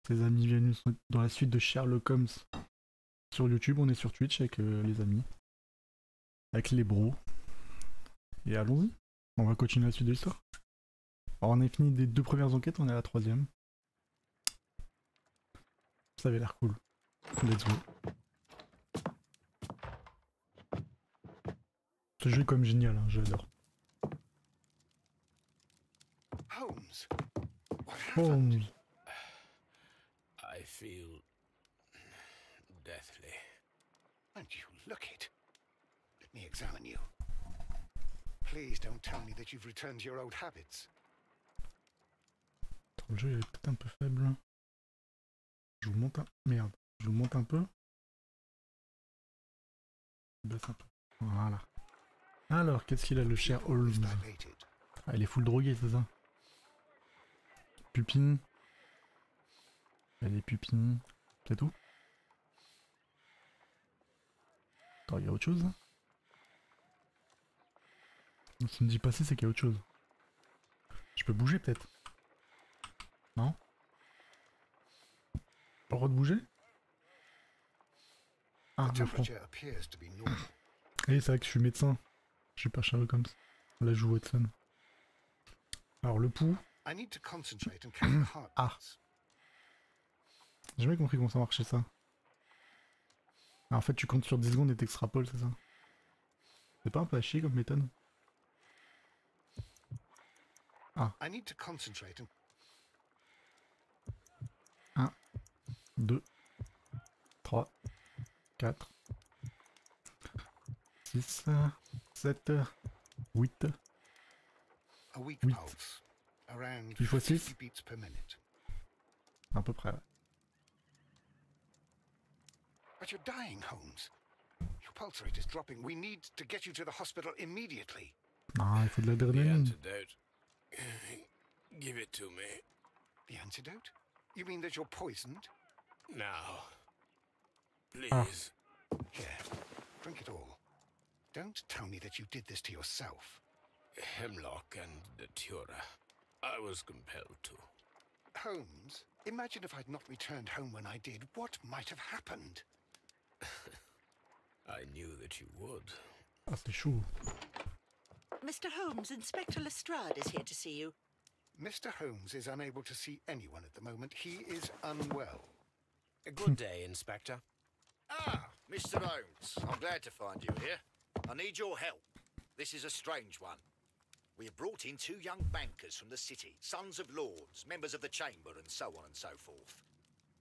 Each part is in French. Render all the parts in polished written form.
Ses amis viennent dans la suite de Sherlock Holmes. Sur YouTube, on est sur Twitch avec les amis. Avec les bros. Et allons-y. On va continuer la suite de l'histoire. Alors on a fini des 2 premières enquêtes, on est à la 3ème. Ça avait l'air cool. Let's go. Ce jeu est quand même génial, hein, j'adore. Holmes. I feel deathly. And you look it. Let me examine you. Please don't tell me that you've returned to your old habits. Le jeu il est peut-être un peu faible. Je vous monte un... Merde. Je vous monte un peu. Je baisse un peu. Voilà. Alors, qu'est-ce qu'il a le cher Holmes? Ah, il est full drogué, c'est ça? Pupine. Il y a des pupines. C'est tout? Attends, il y a autre chose? Si me dit passer, c'est qu'il y a autre chose. Je peux bouger peut-être? Non? Pas le droit de bouger? Ah, le front. Et c'est vrai que je suis médecin. Je suis pas Sherlock Holmes. Là, je joue Watson. Alors, le pouls. Ah. J'ai jamais compris comment ça marchait ça. Ah, en fait, tu comptes sur 10 secondes et t'extrapoles, c'est ça? C'est pas un peu à chier comme méthode? Ah. 1, 2, 3, 4, 6, 7, 8. 8. 8 fois 6? À peu près, ouais. But you're dying, Holmes. Your pulse rate is dropping. We need to get you to the hospital immediately. Ah, il faut de The l'adrénaline. antidote. Give it to me. The antidote? You mean that you're poisoned? Now. Please. Here, drink it all. Don't tell me that you did this to yourself. Hemlock and datura. I was compelled to. Holmes, imagine if I'd not returned home when I did. What might have happened? I knew that you would. Ah, c'est chaud. Mr. Holmes, Inspector Lestrade is here to see you. Mr. Holmes is unable to see anyone at the moment. He is unwell. A good day, Inspector. Ah, Mr. Holmes, I'm glad to find you here. I need your help. This is a strange one. We have brought in 2 young bankers from the city, sons of lords, members of the chamber, and so on and so forth.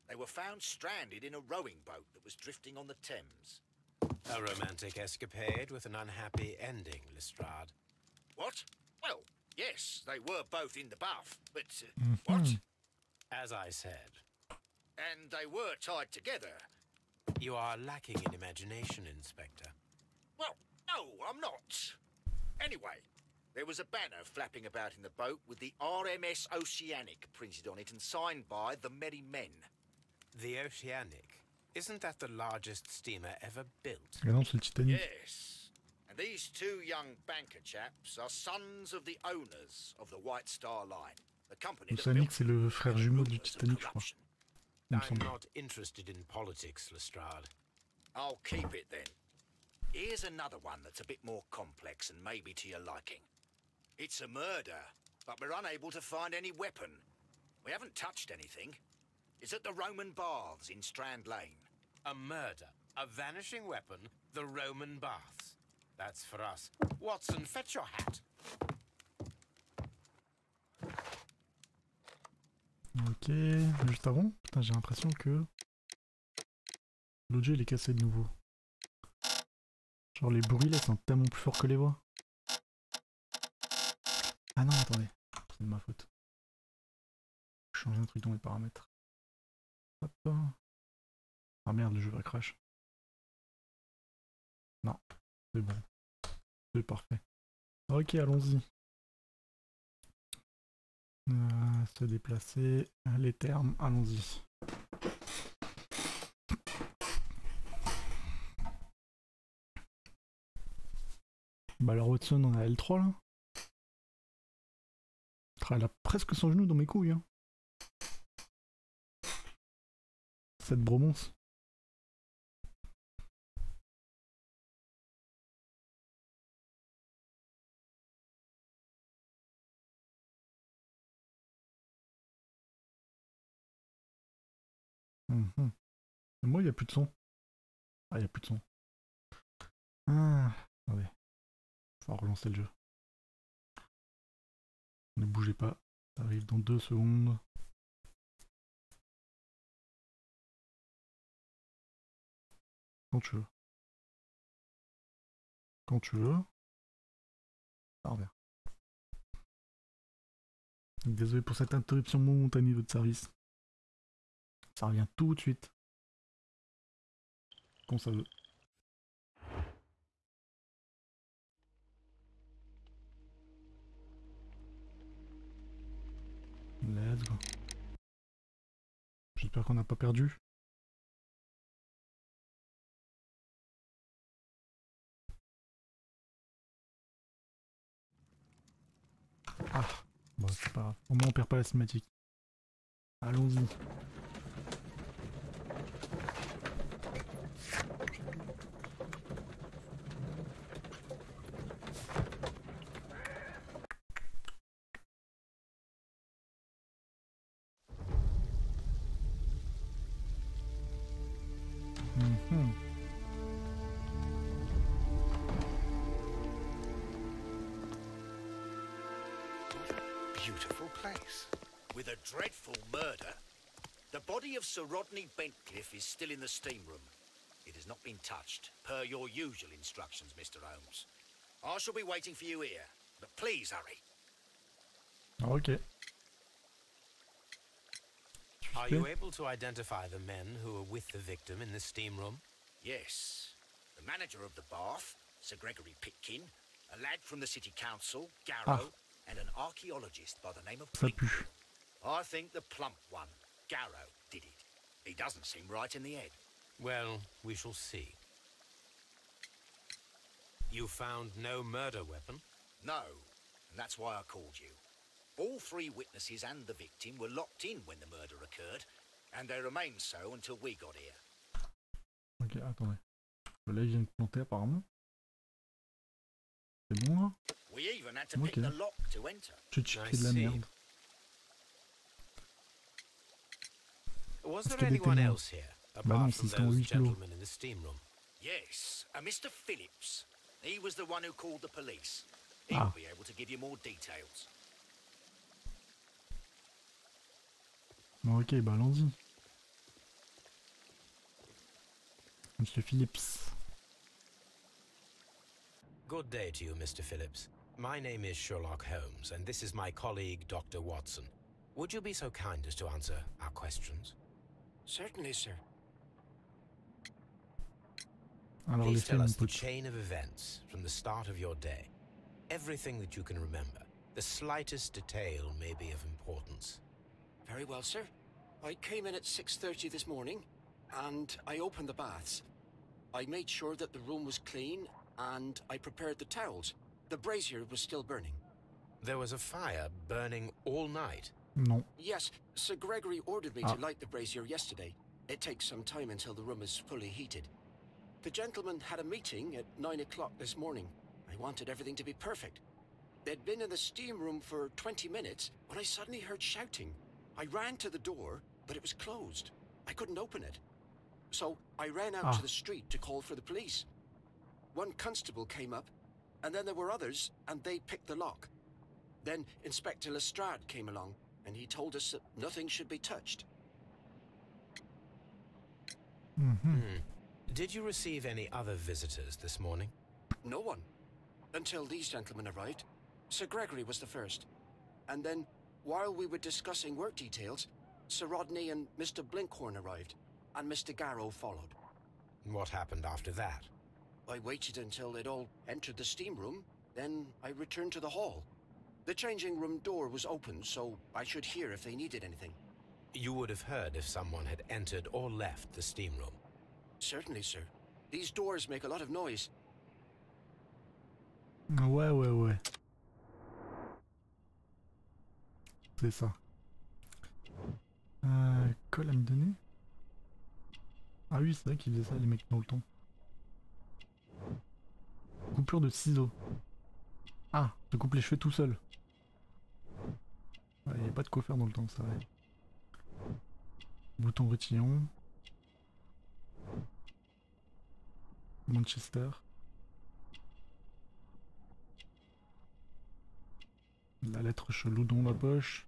They were found stranded in a rowing boat that was drifting on the Thames. A romantic escapade with an unhappy ending, Lestrade. What? Well, yes, they were both in the buff, but... What? As I said. And they were tied together. You are lacking in imagination, Inspector. Well, no, I'm not. Anyway, there was a banner flapping about in the boat with the RMS Oceanic printed on it and signed by the Merry Men. The Oceanic? Isn't that the largest steamer ever built? Ah non, c'est le Titanic. Yes. And these 2 young banker chaps are sons of the owners of the White Star Line, the company that Oceanic, built c'est le frère jumeau du Titanic, je crois. Il me I'm semble. not interested in politics, Lestrade. I'll keep it then. Here's another one that's a bit more complex and maybe to your liking. It's a murder, but we're unable to find any weapon. We haven't touched anything. It's at the Roman Baths in Strand Lane. A murder, a vanishing weapon, the Roman baths. That's for us. Watson, fetch your hat. Ok, juste avant. Putain, j'ai l'impression que l'audio il est cassé de nouveau. Genre les bruits là sont tellement plus forts que les voix. Ah non, attendez, c'est de ma faute. Je change un truc dans les paramètres. Hop. Ah merde, le jeu va crash. Non, c'est bon. C'est parfait. Ok, allons-y. Se déplacer, les termes, allons-y. Bah alors Watson, on a L3 là. Elle a presque son genou dans mes couilles. Hein. cette bromonce. Mhm. Et moi, il n'y a plus de son. Ah, il n'y a plus de son. Ah, attendez. Faut relancer le jeu. Ne bougez pas. Ça arrive dans 2 secondes. Quand tu veux. Quand tu veux. Ça revient. Désolé pour cette interruption momentanée de votre service. Ça revient tout de suite. Quand ça veut. Let's go. J'espère qu'on n'a pas perdu. Ah, bon c'est pas grave. Au moins on perd pas la cinématique. Allons-y. Mhm. Beautiful place. With a dreadful murder. The body of Sir Rodney Bentcliffe is still in the steam room. It has not been touched, per your usual instructions, Mr. Holmes. I shall be waiting for you here, but please hurry. Ok. Are you able to identify the men who were with the victim in the steam room? Yes. The manager of the bath, Sir Gregory Pitkin, a lad from the city council, Garrow, and an archaeologist by the name of Ça Plink. pue. I think the plump one, Garrow, did it. He doesn't seem right in the head. Well, we shall see. You found no murder weapon? No, and that's why I called you. All 3 witnesses and the victim were locked in when the murder occurred, and they remained so until we got here. Ok, attendez. Là il vient de planter apparemment. C'est bon là? We even had to pick the lock to enter. J'ai checké de la merde. Was Est-ce there qu'il y a des anyone témoins? else here, Bah non, apart from si c'est en those huis clos. gentlemen in the steam room? Yes, a Mr. Phillips. He was the one who called the police. He Ah. will be able to give you more details. Bon, ok, bah allons-y. Monsieur Phillips. Good day to you, Mr. Phillips. My name is Sherlock Holmes, and this is my colleague, Dr. Watson. Would you be so kind as to answer our questions? Certainly, sir. Alors les Please faits, tell mon us the pote. chain of events from the start of your day. Everything that you can remember. The slightest detail may be of importance. Very well, sir. I came in at 6:30 this morning, and I opened the baths. I made sure that the room was clean, and I prepared the towels. The brazier was still burning. There was a fire burning all night. Non. Yes, Sir Gregory ordered me Ah. to light the brazier yesterday. It takes some time until the room is fully heated. The gentlemen had a meeting at 9 o'clock this morning. I wanted everything to be perfect. They'd been in the steam room for 20 minutes when I suddenly heard shouting. I ran to the door, but it was closed. I couldn't open it. So I ran out to the street to call for the police. One constable came up, and then there were others, and they picked the lock. Then Inspector Lestrade came along, and he told us that nothing should be touched. Did you receive any other visitors this morning? No one. Until these gentlemen arrived. Sir Gregory was the first. And then, while we were discussing work details, Sir Rodney and Mr. Blinkhorn arrived, and Mr. Garrow followed. What happened after that? I waited until they'd all entered the steam room, then I returned to the hall. The changing room door was open, so I should hear if they needed anything. You would have heard if someone had entered or left the steam room. Certainly, sir. These doors make a lot of noise. Ouais, ouais, ouais. C'est ça. Colle à me donner. Ah oui, c'est vrai qu'ils faisaient ça, les mecs dans le temps. Coupure de ciseaux. Ah, je coupe les cheveux tout seul. Il n'y a pas de quoi faire dans le temps, ça va. Bouton retillon. Manchester. La lettre chelou dans la poche.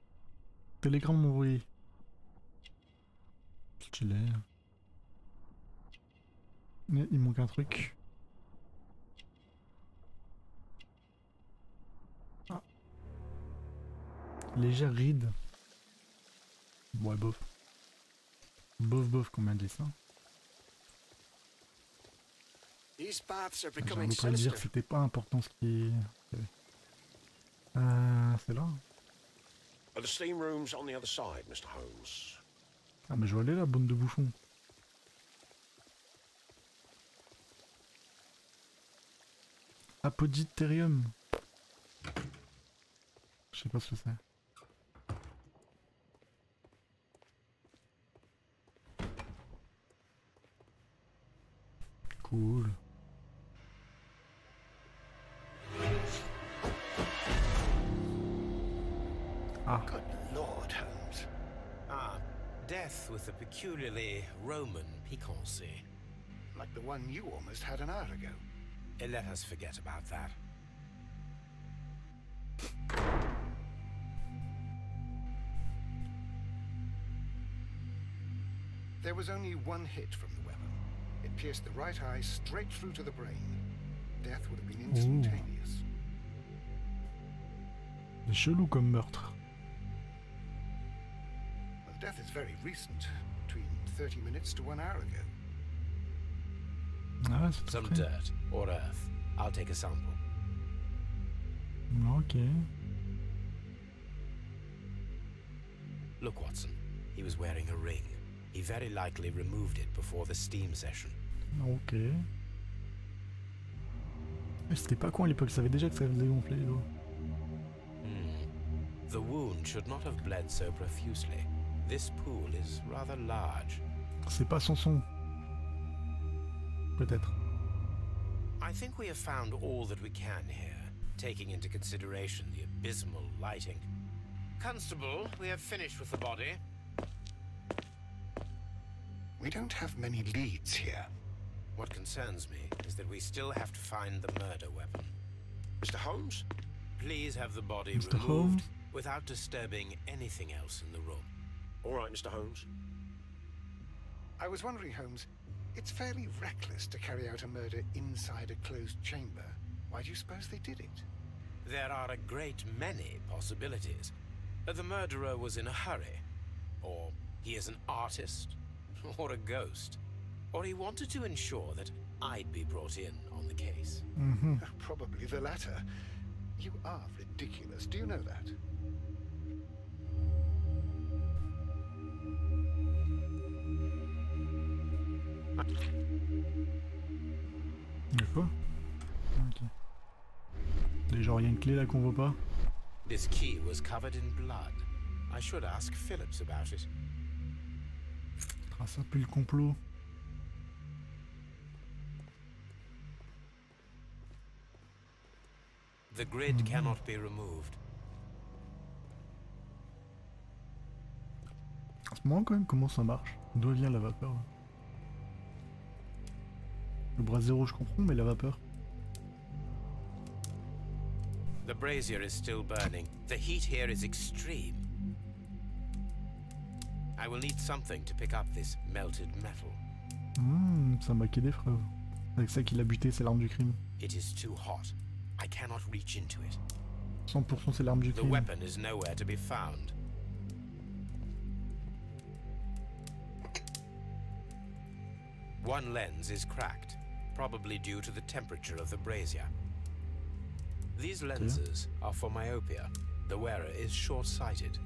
Télégramme envoyé. Stylé. Mais il manque un truc. Ah. Légère ride. Ouais, bof. Bof, combien de dessins. These paths are J'ai becoming envie de dire sinister. que c'était pas important ce qui... c'est là. Are the steam rooms on the other side, Mr. Holmes? Ah mais je vais aller là, bande de bouffons. Apoditerium. Je sais pas ce que c'est. Cool. Ah, Good Lord, Holmes. Ah, death with a peculiarly Roman piquancy. Like the one you almost had an hour ago. Let us forget about that. There was only one hit from the weapon. It pierced the right eye straight through to the brain. Death would have been instantaneous. c'est chelou comme meurtre. Well, death is very recent, between 30 minutes to 1 hour ago. Ah ouais, c'est tout Some frais. dirt or earth. I'll take a sample. Ok. Look, Watson. He was wearing a ring. He very likely removed it before the steam session. Ok. Mais c'était pas con à l'époque, ça savait déjà que ça faisait gonfler les doigts. The wound should not have bled so profusely. This pool is rather large. C'est pas son son. Peut-être. I think we have found all that we can here, taking into consideration the abysmal lighting. Constable, we have finished with the body. We don't have many leads here. What concerns me is that we still have to find the murder weapon. Mr. Holmes? Please have the body Mr. removed Holmes? without disturbing anything else in the room. All right, Mr. Holmes. I was wondering, Holmes, it's fairly reckless to carry out a murder inside a closed chamber. Why do you suppose they did it? There are a great many possibilities. The murderer was in a hurry, or he is an artist, or a ghost, or he wanted to ensure that I'd be brought in on the case. Probably the latter. You are ridiculous. Do you know that? Une fois. Ok. Et genre, y'a une clé là qu'on voit pas. This key was covered in blood. I should ask Phillips about it. Ah, ça pue le complot. The grid cannot be removed. À ce moment quand même, comment ça marche? D'où vient la vapeur là? Le bras zéro je comprends, mais la vapeur. The brazier is still burning. The heat here is extreme. I will need something to pick up this melted metal. Ça m'a des frères. Avec ça qu'il a buté, c'est l'arme du crime. It is too hot. I cannot reach into it. 100% c'est l'arme du The crime. weapon is nowhere to be found. One lens is cracked, probably due to the temperature of the brazier. These lenses are for myopia. The wearer is short-sighted.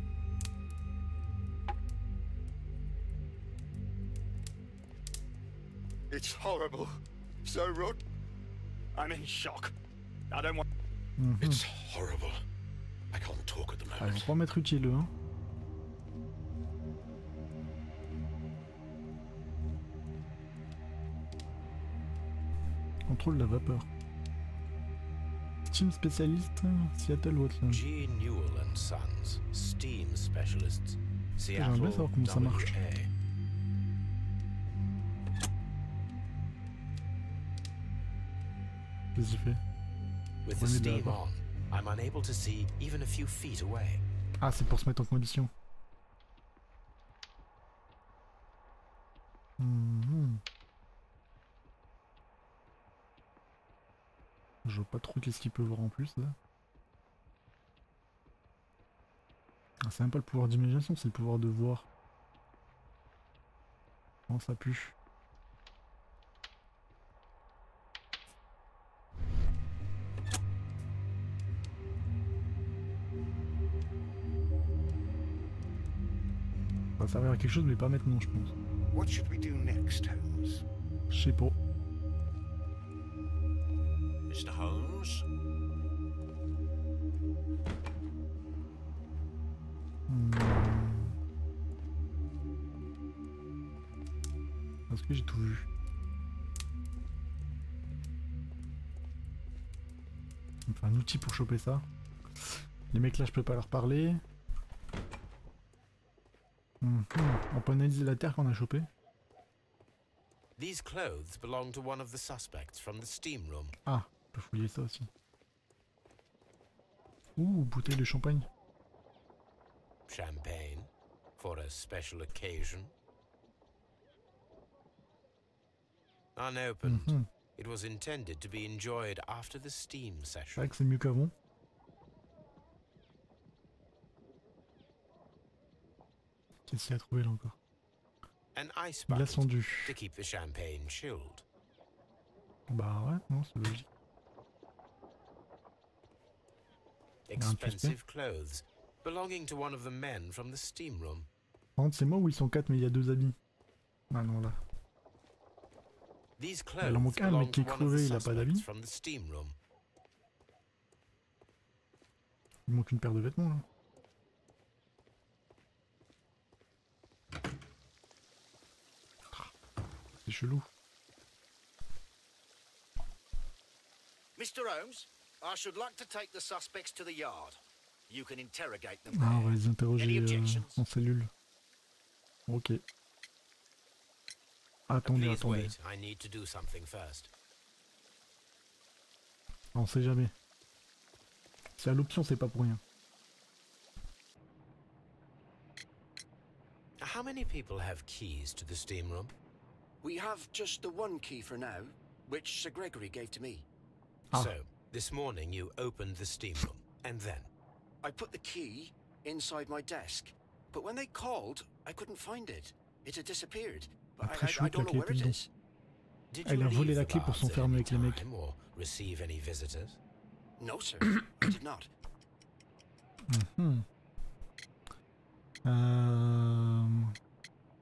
It's horrible. So rotten. I'm in shock. I don't want... It's horrible. I can't talk at the Ah, ils moment. vont pas mettre utile eux, hein. Contrôle la vapeur. Team spécialiste, Seattle Watson. G. Newell and Sons, steam specialists. J'aimerais bien savoir comment ça marche. WA. Qu'est-ce qu'il fait? With the Remis de la steam barre. on, I'm unable to see even a few feet away. Ah, c'est pour se mettre en condition. Mhm. Je vois pas trop qu'est-ce qu'il peut voir en plus là. Ah, c'est même pas le pouvoir d'imagination, c'est le pouvoir de voir. Oh, ça pue. Ça va servir à quelque chose mais pas maintenant je pense. What should we do next, Holmes? Je sais pas. Mr. Holmes? Est-ce que j'ai tout vu? Il me faut un outil pour choper ça. Les mecs là je peux pas leur parler. On peut analyser la terre qu'on a chopée. These clothes belong to one of the suspects from the steam room. Ah, on peut fouiller ça aussi. Ouh, bouteille de champagne. Champagne for a special occasion. Unopened, it was intended to be enjoyed after the steam C'est session. vrai que c'est mieux qu'avant. Qu'est-ce qu'il y a trouvé là encore? An ice Glace bucket fondue. to keep the champagne chilled. Bah ouais, non, c'est logique. y a un Expensive clothes belonging to one of the men from the steam room. Par contre, c'est moi où ils sont 4 mais il y a 2 habits. Ah non, là. These Il en clothes manque un, le belong mec qui to est one of crevé, the il a pas d'habit. suspects from the steam room. Il manque une paire de vêtements là. C'est chelou. Mr. Holmes, I should like to take the suspects to the yard. You can interrogate them Ah, on va there. les interroger Any objections? en cellule. Ok. Attendez, Please attendez. wait, I need to do something first. On sait jamais. Si à l'option, c'est pas pour rien. How many people have keys to the steam room? We have just the one key for now, which Sir Gregory gave to me. Ah. So, this morning you opened the steam room, and then? I put the key inside my desk, but when they called, I couldn't find it. It had disappeared. But Après, I chouette, don't la know clé where était it dedans. is. Did Elle you a volé leave la the clé pour baths at s'enfermer any avec les mecs. time or receive any visitors? No, sir, I did not.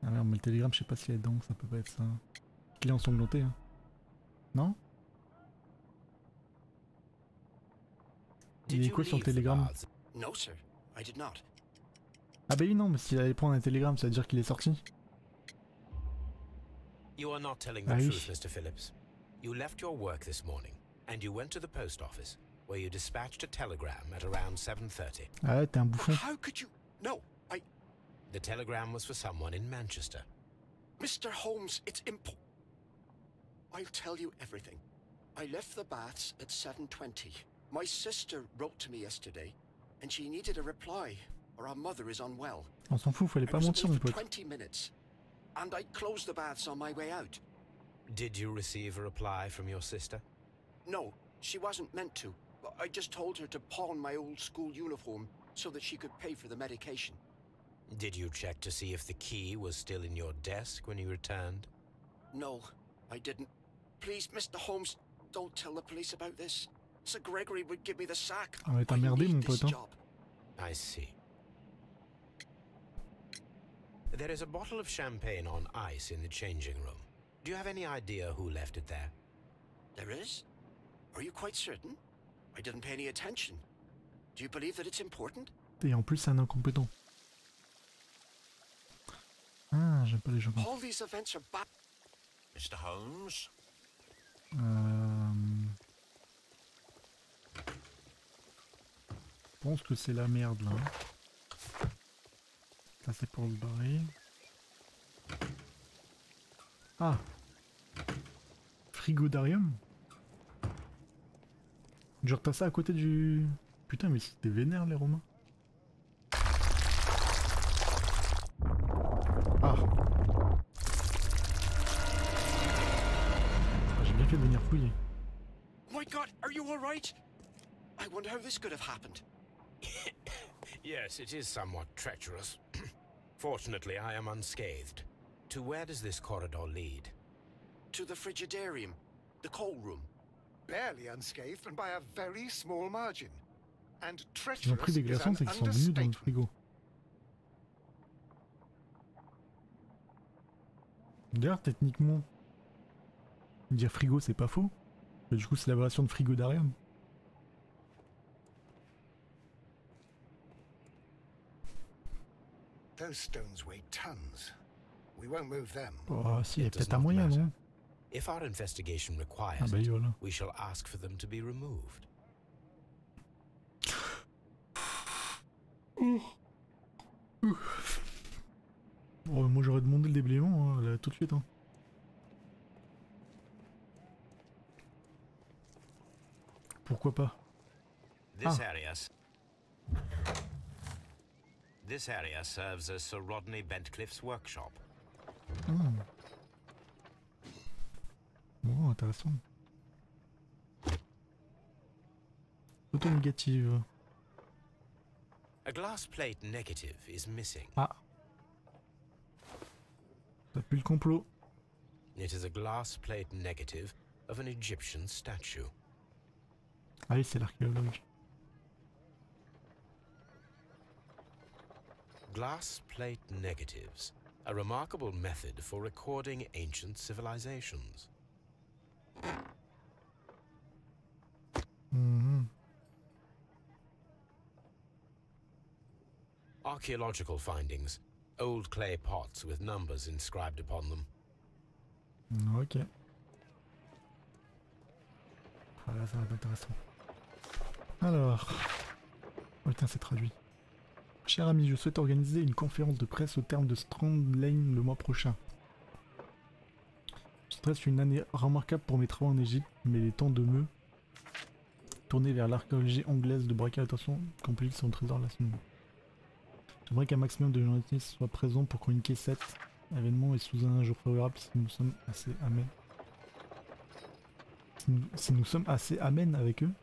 Ah merde, mais le télégramme, je sais pas s'il y a dedans, ça peut pas être ça. Client ensanglanté, hein. Non? Did Il est you quoi sur le leave the télégramme? Ah, baths? No, sir, I did not. Ah bah oui, non, mais s'il allait prendre un télégramme, ça veut dire qu'il est sorti. You are not telling the Ah oui. truth, Mr. Phillips. You left your work this morning, and you went to the post office, where you dispatched a telegram at around 7:30. Ah ouais, t'es un bouffon. How could you? No, The telegram was for someone in Manchester. Mr. Holmes, it's I'll tell you everything. I left the baths at 7:20. My sister wrote to me yesterday, and she needed a reply, or our mother is unwell. On s'en fout, fallait I pas was mentir, away mon for pote. 20 minutes, and I closed the baths on my way out. Did you receive a reply from your sister? No, she wasn't meant to. I just told her to pawn my old school uniform so that she could pay for the medication. Did you check to see if the key was still in your desk when you returned? No, I didn't. Please, Mr. Holmes, don't tell the police about this. Sir Gregory would give me the sack. Ah ouais, t'as I merdé, need mon this pote, hein. job. I see. There is a bottle of champagne on ice in the changing room. Do you have any idea who left it there? There is? Are you quite certain? I didn't pay any attention. Do you believe that it's important? Et en plus, c'est un incompétent. Ah, j'aime pas les gens comme ça. All these events are bad. Mr. Holmes? pense que c'est la merde là. Ça c'est pour le barrer. Ah, frigodarium. Genre t'as ça à côté du... Putain mais c'était vénère les Romains. Ah. J'ai bien fait de venir fouiller. My God, are you all right? I wonder how this could have happened. Yes, it is somewhat treacherous. Fortunately, I am unscathed. To where does this corridor lead? To the frigidarium, the coal room. Barely unscathed and by a very small margin. And Ils ont pris treacherous des is glaçons, an c'est qu'ils sont venus dans le understatement. frigo. D'ailleurs, techniquement, dire frigo c'est pas faux. Mais du coup, c'est la version de frigodarium. Those stones weigh tons. We won't move them. Oh, si, il y a It does peut-être un not moyen, matter. non? If our investigation Ah requires bah it, voilà. we shall ask for them to be removed. Oh, moi j'aurais demandé le déblaiement hein, là, tout de suite. Hein. Pourquoi pas? This area serves as Sir Rodney Bentcliffe's workshop. Bon, intéressant. Photo négative. A glass plate negative is missing. Ah. Ça pue le complot. It is a glass plate negative of an Egyptian statue. Ah oui, c'est l'archéologue. Glass plate negatives, a remarkable method for recording ancient civilizations. Archaeological findings, old clay pots with numbers inscribed upon them. Ok. Ah là, ça va être intéressant. Alors... Oh putain, c'est traduit. Cher ami, je souhaite organiser une conférence de presse au terme de Strand Lane le mois prochain. Je stresse une année remarquable pour mes travaux en Égypte, mais les temps de me tourner vers l'archéologie anglaise de braquer l'attention complique son trésor la semaine. J'aimerais qu'un maximum de journalistes soient présents pour communiquer cet événement et sous un jour favorable si nous sommes assez amènes. Si nous sommes assez amènes avec eux.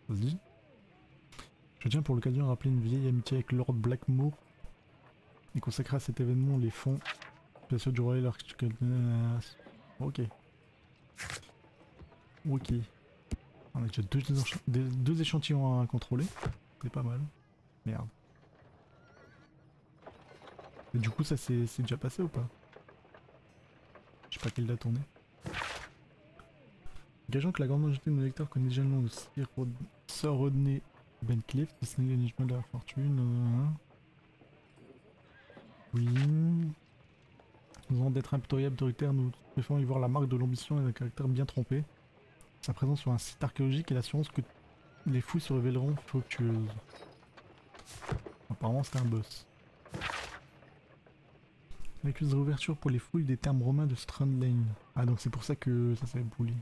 Vas-y. Je tiens pour l'occasion à rappeler une vieille amitié avec Lord Blackmore et consacrer à cet événement les fonds bien sûr du Royal Archaeological. Ok. Ok. On a déjà deux échantillons à contrôler. C'est pas mal. Merde. Et du coup ça c'est déjà passé ou pas? Je sais pas quelle date on est. Gageons que la grande majorité de nos lecteurs connaît déjà le nom de Sir Rodney Bentcliffe, Disney l'enigme de la fortune. Oui. Nous avons d'être impitoyables, autoritaires, nous préférons y voir la marque de l'ambition et d'un caractère bien trompé. Sa présence sur un site archéologique et l'assurance que les fouilles se révéleront fructueuses. Apparemment c'était un boss. L'accuse de réouverture pour les fouilles des termes romains de Strand Lane. Ah donc c'est pour ça que ça s'est bouli.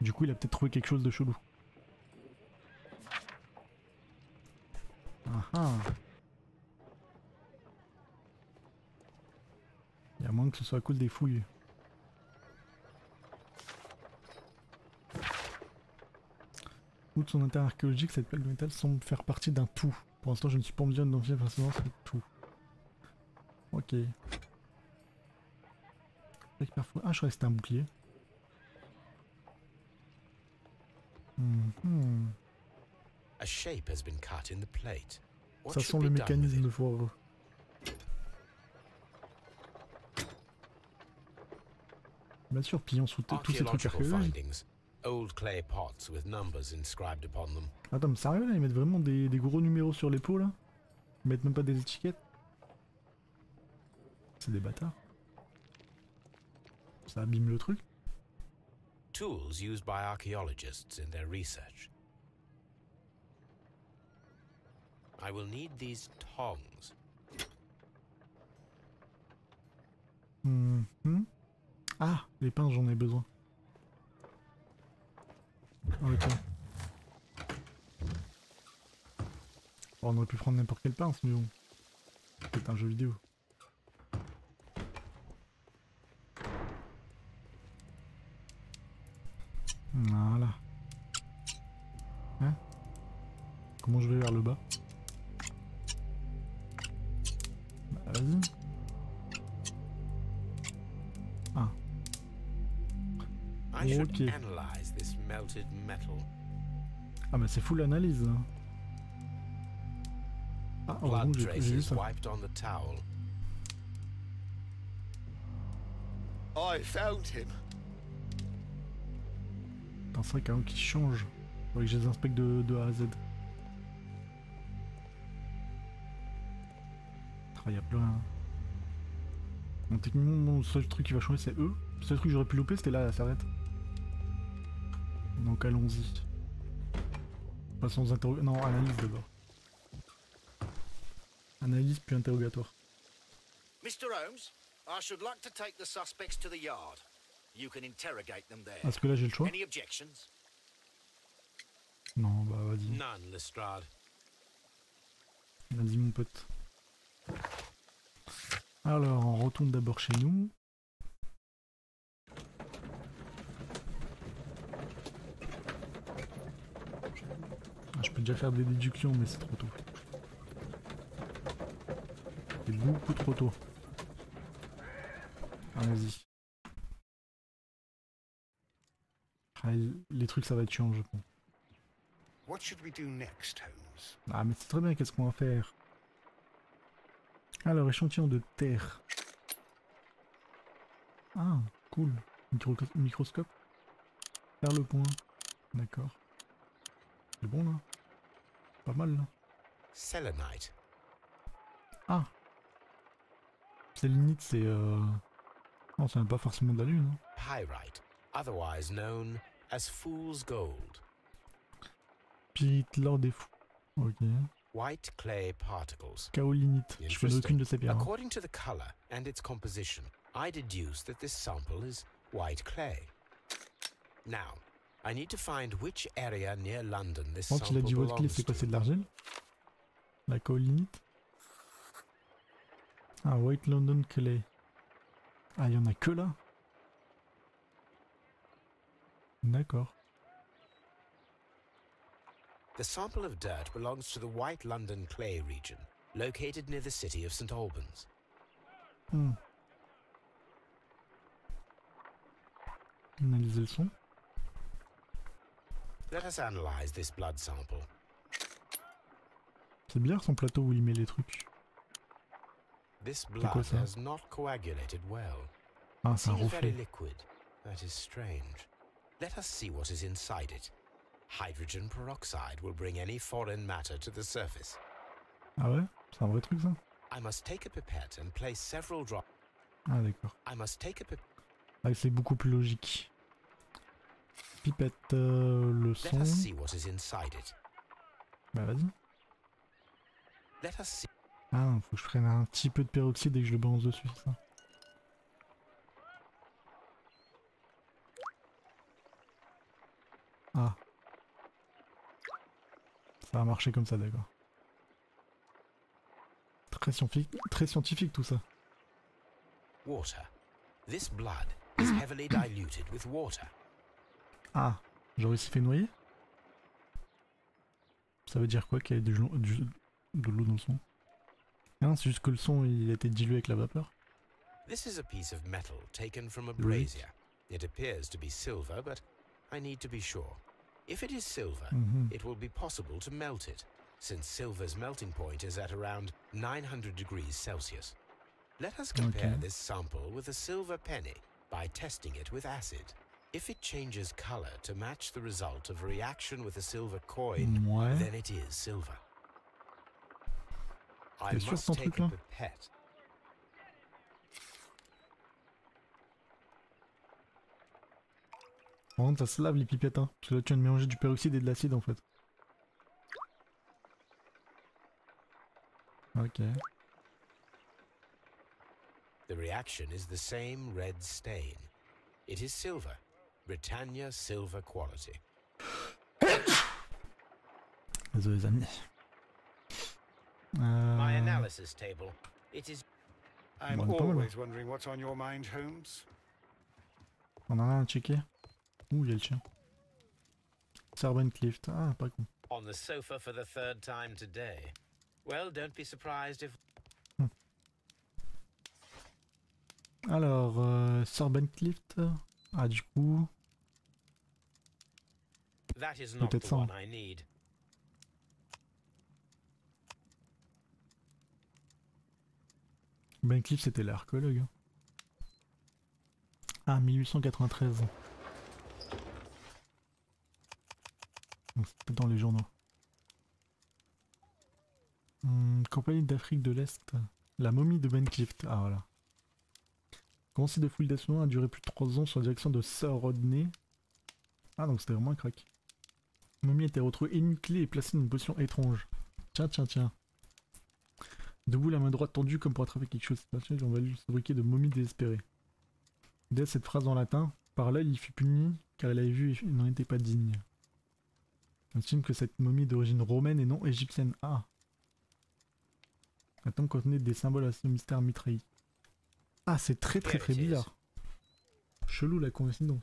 Du coup il a peut-être trouvé quelque chose de chelou. Ah ah. Il y a moins que ce soit à cause des fouilles. Outre son intérêt archéologique, cette plaque de métal semble faire partie d'un tout. Pour l'instant, je ne suis pas en mesure d'identifier facilement ce tout. Ok. Ah, je croyais que c'était un bouclier. A shape has been cut in the plate. What Ça should sent le be done with mécanisme it? de foireux. Bien sûr, pillons tous ces trucs Archaeological archéologiques. findings, old clay pots with numbers inscribed upon them. Attends, mais sérieux là, ils mettent vraiment des gros numéros sur les pots là? Ils mettent même pas des étiquettes? C'est des bâtards. Ça abîme le truc. Tools used by archaeologists in their research. I will need these tongs. Ah, les pinces, j'en ai besoin. Ok. Bon, on aurait pu prendre n'importe quelle pince, mais bon. C'est un jeu vidéo. Voilà. Hein? Comment je vais vers le bas? Bah, vas-y. Ah. I should Ok. analyze this melted metal. Ah bah c'est full analyse. Hein. Ah, Blood j'ai vu traces ça. wiped on the towel. I found him. C'est vrai qu'un qui change. Faudrait que je les inspecte de A à Z. Il y a plein. Bon, techniquement, le seul truc qui va changer, c'est eux. Le seul truc que j'aurais pu louper, c'était là, la s'arrête. Donc allons-y. Passons aux interrogatoires. Non, analyse d'abord. Analyse puis interrogatoire. Mr. Holmes, I should like to take the suspects to the yard. You can interrogate them there. Est-ce que là j'ai le choix? Any objections? Non, bah vas-y. None, Lestrade. Vas-y mon pote. Alors, on retourne d'abord chez nous. Ah, je peux déjà faire des déductions, mais c'est trop tôt. C'est beaucoup trop tôt. Allons-y. Ah, les trucs, ça va être chiant, je pense. What should we do next, Holmes? Ah, mais c'est très bien, qu'est-ce qu'on va faire? Alors, échantillon de terre. Ah, cool. Microscope. Faire le point. D'accord. C'est bon, là. Pas mal, là. Selenite. Ah. Sélénite, c'est non, c'est même pas forcément de la lune. Hein. Pyrite, otherwise known as fool's gold. Pyrite, l'or des fous. Ok. White clay particles. Kaolinite. Je connais aucune de ces pierres. Hein. According to the color and its composition, I deduce that this sample is white clay. Now, I need to find which area near London this Quand il a sample dit white clay, belongs c'est quoi? C'est to. de l'argile? La kaolinite? Ah, White London Clay. Ah, il y en a que là? D'accord. The sample of dirt belongs to the White London clay region, located near the city of St. Albans. Analyser le son. Let us analyze this blood sample. C'est bien son plateau où il met les trucs. This quoi, blood ça? has not coagulated well. Ah, c'est un Seems very reflet. liquid. That is strange. Let us see what is inside it. Hydrogen peroxide will bring any foreign matter to the surface. Ah ouais? C'est un vrai truc ça? I must take a pipette and place several drops. Ah d'accord. I must take a pipette. Ah, c'est beaucoup plus logique. Pipette, le Let son. us see what is inside it. Bah vas-y. Let us see. Ah, faut que je prenne un petit peu de peroxyde et que je le balance dessus, c'est ça. Ah. Ça va marcher comme ça, d'accord. Très scientifique tout ça. Water. This blood is heavily diluted with water. Ah, j'aurais aussi fait noyer? Ça veut dire quoi qu'il y ait de l'eau dans le son? Non, c'est juste que le son il a été dilué avec la vapeur. This is a piece of metal taken from a Right. brazier. It appears to be silver, but I need to be sure. If it is silver, it will be possible to melt it, since silver's melting point is at around 900 degrees Celsius. Let us compare Okay. this sample with a silver penny by testing it with acid. If it changes color to match the result of a reaction with a silver coin, Ouais. then it is silver. I T'es sûr de must ton take truc a là? pipette. Par contre, ça se lave les pipettes, hein. Parce que là, tu viens de mélanger du peroxyde et de l'acide en fait. Ok. The reaction is the same red stain. It is silver. Britannia silver quality. Désolé les amis. My analysis table. It is... I'm Bon, pas mal, always wondering what's on your mind, Holmes. On en a un à checker. Ouh, il y a le chien. Servant Lift. Ah, pas con. on the sofa for the third time today. Well, don't be surprised if... Alors, Servant Lift. Ah, du coup... That is not the one I need. Ben Cliff, c'était l'archéologue. Hein. Ah, 1893. Donc c'était dans les journaux. Compagnie d'Afrique de l'Est. La momie de Ben Cliff. Ah voilà. Commencé de fouilledation a duré plus de 3 ans sur la direction de Sir Rodney. Ah donc c'était vraiment un crack. La momie a été retrouvée énuclée et placée dans une position étrange. Tiens, tiens, tiens. Debout, la main droite tendue comme pour attraper quelque chose. On va lui fabriquer de momies désespérées. Dès cette phrase en latin, par là il fut puni car il avait vu et il n'en était pas digne. On estime que cette momie est d'origine romaine et non égyptienne. Ah. La tombe contenait des symboles assez mystères mitraillés. Ah, c'est très bizarre. Chelou la coïncidence.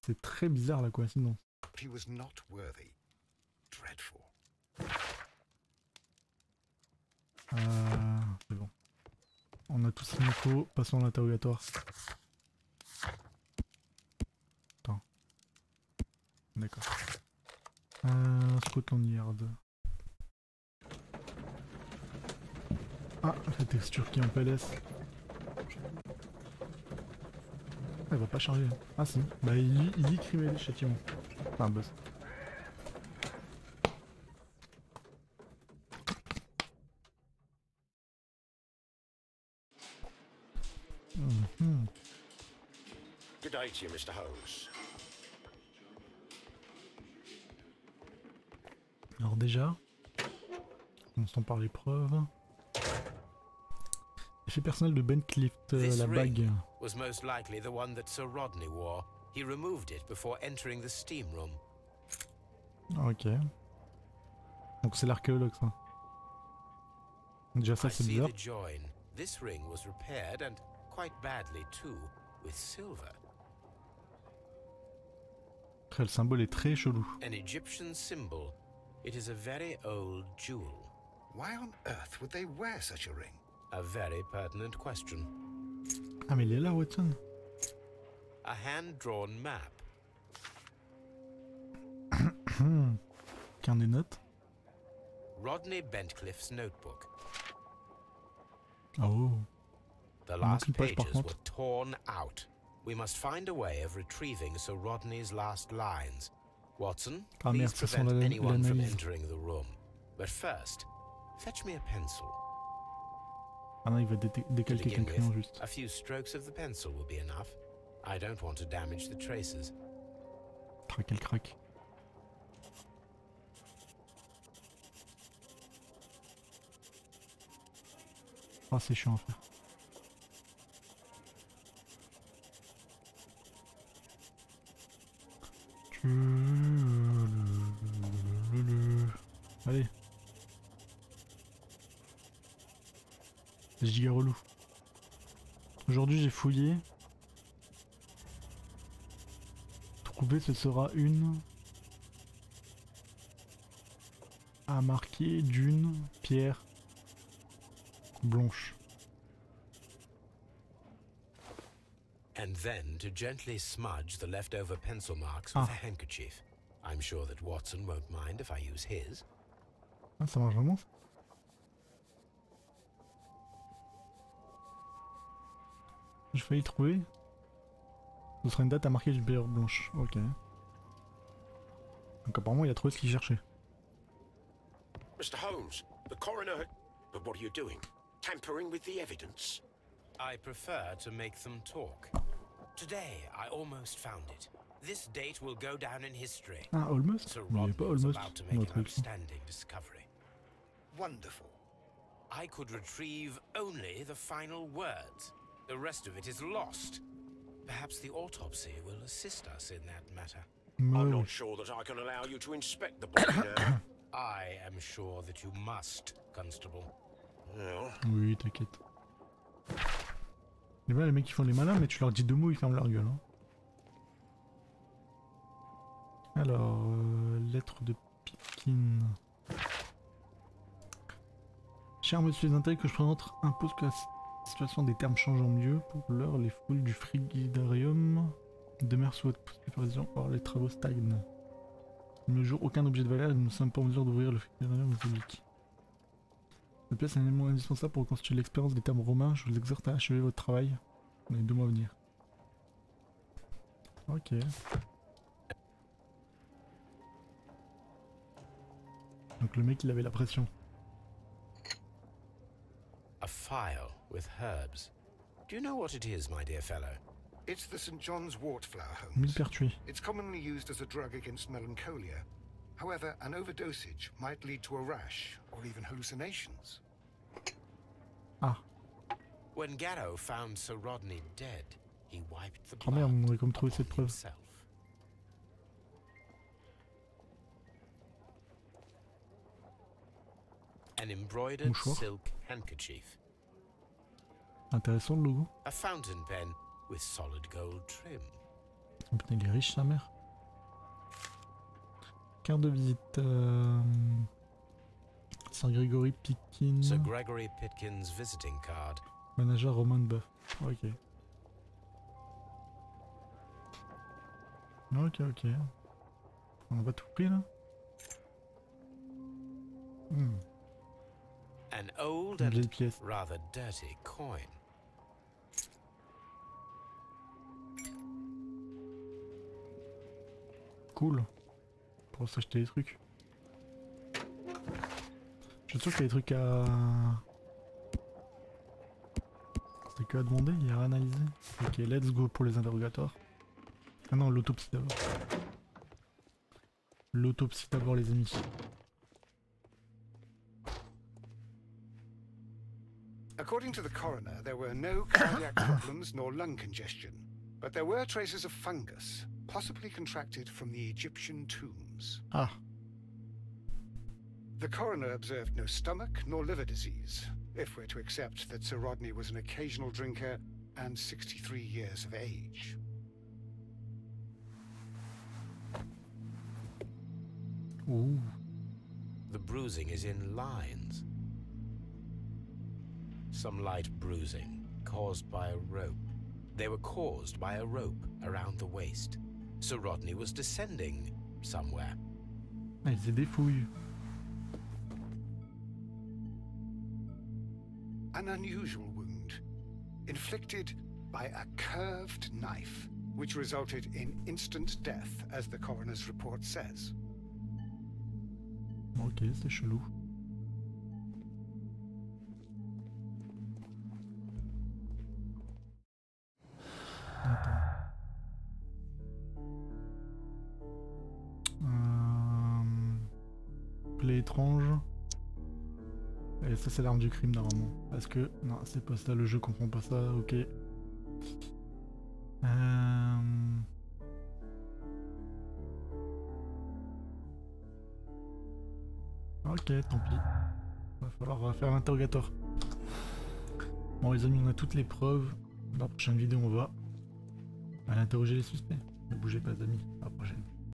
C'est très bizarre la coïncidence. C'est bon. On a tout ce qu'il nous faut, passons à l'interrogatoire. Attends. D'accord. Scotland Yard. Ah, la texture qui est en PLS. Elle va pas charger. Ah si. Bah il lit criminel châtiment. Enfin un buzz. Good day to you, Mr. Holmes. Alors déjà, commençons par les preuves. Effet personnel de Ben Cliff, la bague. Was most likely the one that Sir Rodney wore. He removed it before entering the steam room. Ok. Donc c'est l'archéologue ça. Déjà ça c'est bizarre. This ring was repaired and quite badly too, with silver. Le symbole est très chelou. An Egyptian symbol. It is a very old jewel. Why on earth would they wear such a ring? A very pertinent question. Ah mais il est là, Watson. A hand-drawn map. Carnet de notes. Rodney Bentcliffe's notebook. Oh. The last pages were torn out. We must find a way of retrieving Sir Rodney's last lines. Watson, please prevent anyone from entering the room. But first, fetch me a pencil. Ah non, il va décalquer qu'un crayon juste. A few strokes of the pencil will be enough. I don't want to damage the traces. Ah, quel crack. Ah, c'est chiant à faire. Allez. Giga relou. Aujourd'hui j'ai fouillé. Trouver ce sera une à marquer d'une pierre blanche. And then to gently smudge the leftover pencil marks with a handkerchief. I'm sure that Watson won't mind if I use his. Ah, ça marche vraiment ça? J'ai failli trouver. Ce sera une date à marquer d'une pierre blanche. Ok. Donc apparemment il a trouvé ce qu'il cherchait. Mr. Holmes, the coroner... But what are you doing? Tampering with the evidence? I prefer to make them talk. Today I almost found it. This date will go down in history. Ah, Almost? Sir Il n'y avait pas Rodney was Almost about to dans make notre an élection. outstanding discovery. Wonderful. I could retrieve only the final words. The rest of it is lost. Perhaps the autopsy will assist us in that matter. I'm Ouais. not sure that I can allow you to inspect the body now. I am sure that you must, Constable. Well, Oui, t'inquiète. Les mecs, les mecs qui font les malins, mais tu leur dis deux mots, ils ferment leur gueule. Hein. Alors, lettre de Pitkin. Cher monsieur les intérêts que je présente impose que la situation des termes change en mieux. Pour l'heure, les foules du frigidarium demeurent sous votre supervision. Or, les travaux stagnent. Ne jour aucun objet de valeur et nous ne sommes pas en mesure d'ouvrir le frigidarium au public. Cette pièce est un élément indispensable pour reconstituer l'expérience des termes romains. Je vous exhorte à achever votre travail dans les 2 mois à venir. Ok. Donc le mec il avait la pression. A file with herbs. Do you know what it is, my dear fellow? It's the St. John's Wortflower, 1000 Holmes. pères tués. It's commonly used as a drug against melancholia. However, an overdosage might lead to a rash or even hallucinations. Ah. When Garrow found Sir Rodney dead, he wiped the Oh merde, blood on aurait comme trouvé upon cette preuve. himself. An embroidered Mouchoir. silk handkerchief. Intéressant le logo. A fountain pen with solid gold trim. Oh, putain il est riche sa mère. Carte de visite. Sir Gregory Pitkin. Sir Gregory Pitkin's visiting card. Manager Roman Buff. Ok. Ok, ok. On n'a pas tout pris là. An old Une vieille and pièce. rather dirty coin. Cool. Pour s'acheter des trucs. Je suis sûr qu'il y a des trucs à... C'est que à demander, il y a rien à analyser. Ok, let's go pour les interrogatoires. Ah non, l'autopsie d'abord. L'autopsie d'abord les amis. According to the coroner, there were no cardiac problems nor lung congestion, but there were traces of fungus, possibly contracted from the Egyptian tombs. Ah, The coroner observed no stomach nor liver disease, if we're to accept that Sir Rodney was an occasional drinker and 63 years of age. ouh. The bruising is in lines. Some light bruising caused by a rope. They were caused by a rope around the waist. Sir Rodney was descending somewhere. Ah, il faisait des fouilles. An unusual wound, inflicted by a curved knife, which resulted in instant death, as the coroner's report says. Ok, c'est chelou. Attends. Plaie étrange. Et ça c'est l'arme du crime normalement. Parce que... Non, c'est pas ça, le jeu comprend pas ça, ok. Ok, tant pis. Va falloir faire l'interrogatoire. Bon les amis, on a toutes les preuves. Dans la prochaine vidéo, on va aller interroger les suspects. Ne bougez pas les amis, à la prochaine.